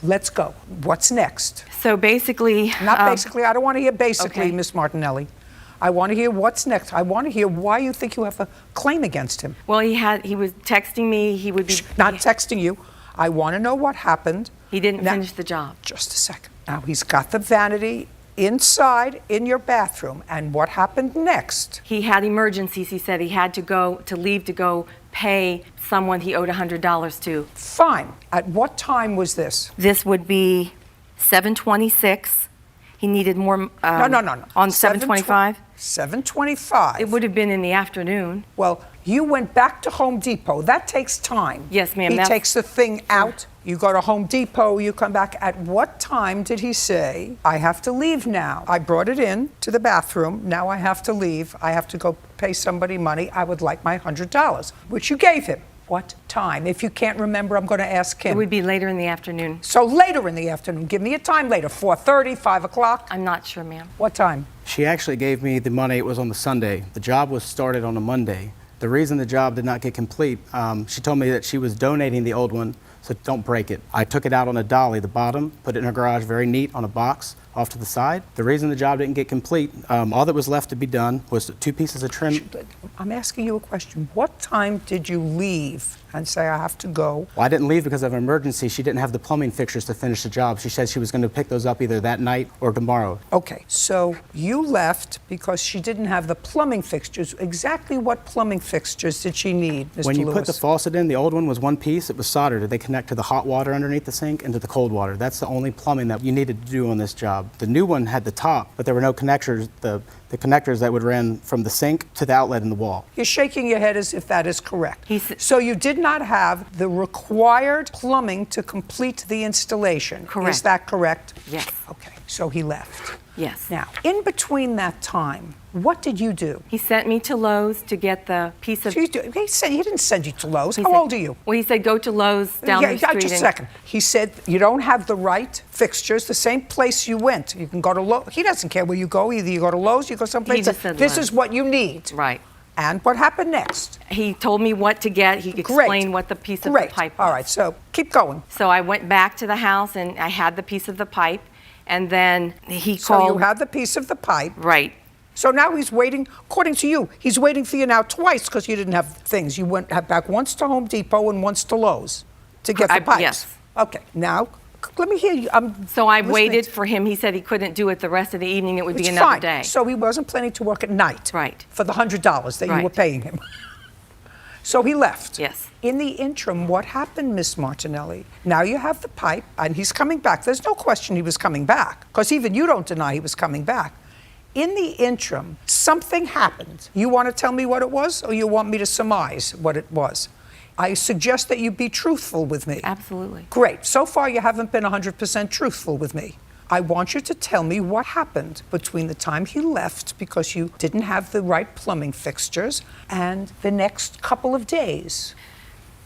Let's go. What's next? So basically... Not basically. I don't want to hear basically, okay. Miss Martinelli. I want to hear what's next. I want to hear why you think you have a claim against him. Well, he was texting me. He would be... Not texting you. I want to know what happened. He didn't finish the job. Just a second. Now, he's got the vanity inside in your bathroom. And what happened next? He had emergencies. He said he had to leave to go pay someone he owed $100 to. Fine. At what time was this? This would be 7:26. He needed more... No. On 7:25? 7:25. It would have been in the afternoon. Well, you went back to Home Depot. That takes time. Yes, ma'am. He takes the thing out. You go to Home Depot. You come back. At what time did he say, I have to leave now? I brought it in to the bathroom. Now I have to leave. I have to go pay somebody money. I would like my $100, which you gave him. What time? If you can't remember, I'm going to ask him. It would be later in the afternoon. So later in the afternoon. Give me a time later. 4:30, 5 o'clock? I'm not sure, ma'am. What time? She actually gave me the money. It was on the Sunday. The job was started on a Monday. The reason the job did not get complete, she told me that she was donating the old one, so don't break it. I took it out on a dolly, the bottom, put it in her garage very neat on a box off to the side. The reason the job didn't get complete, all that was left to be done was 2 pieces of trim. I'm asking you a question. What time did you leave and say, I have to go? Well, I didn't leave because of an emergency. She didn't have the plumbing fixtures to finish the job. She said she was going to pick those up either that night or tomorrow. Okay, so you left because she didn't have the plumbing fixtures. Exactly what plumbing fixtures did she need, Mr. When you Lewis? put the faucet in, the old one was one piece. It was soldered. They connect to the hot water underneath the sink and to the cold water. That's the only plumbing that you needed to do on this job. The new one had the top, but there were no connectors, the connectors that would run from the sink to the outlet in the wall. You're shaking your head as if that is correct. So you did not have the required plumbing to complete the installation. Correct. Is that correct? Yes. Okay, so he left. Yes. Now, in between that time, what did you do? He sent me to Lowe's to get the piece of... He didn't send you to Lowe's. How old are you? Well, he said go to Lowe's down the street. Just a second. He said you don't have the right fixtures, the same place you went. You can go to Lowe's. He doesn't care where you go. Either you go to Lowe's, you go someplace. He just said this Lowe's. is what you need. Right. And what happened next? He told me what to get. He explained what the piece of the pipe was. All right, so keep going. So I went back to the house and I had the piece of the pipe. And then he called... So you had the piece of the pipe. Right. So now he's waiting, according to you, he's waiting for you now twice because you didn't have things. You went back once to Home Depot and once to Lowe's to get the pipes. Yes. Okay, now let me hear you. So I waited for him. He said he couldn't do it the rest of the evening. It would be It's another fine. day. So he wasn't planning to work at night. Right. For the $100 that you were paying him. So he left. Yes. In the interim, what happened, Miss Martinelli? Now you have the pipe, and he's coming back. There's no question he was coming back, because even you don't deny he was coming back. In the interim, something happened. You want to tell me what it was, or you want me to surmise what it was? I suggest that you be truthful with me. Absolutely. Great. So far, you haven't been 100% truthful with me. I want you to tell me what happened between the time he left because you didn't have the right plumbing fixtures and the next couple of days.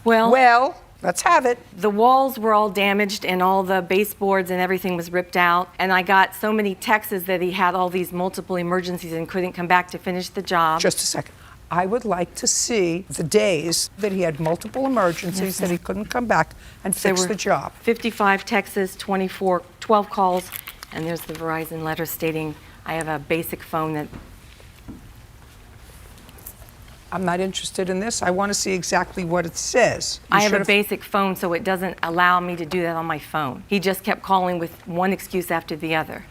Well, let's have it. The walls were all damaged and all the baseboards and everything was ripped out. And I got so many texts that he had all these multiple emergencies and couldn't come back to finish the job. Just a second. I would like to see the days that he had multiple emergencies, that he couldn't come back and fix the job. 55 texts, 12 calls, and there's the Verizon letter stating I have a basic phone that... I'm not interested in this. I want to see exactly what it says. I have a basic phone, so it doesn't allow me to do that on my phone. He just kept calling with one excuse after the other.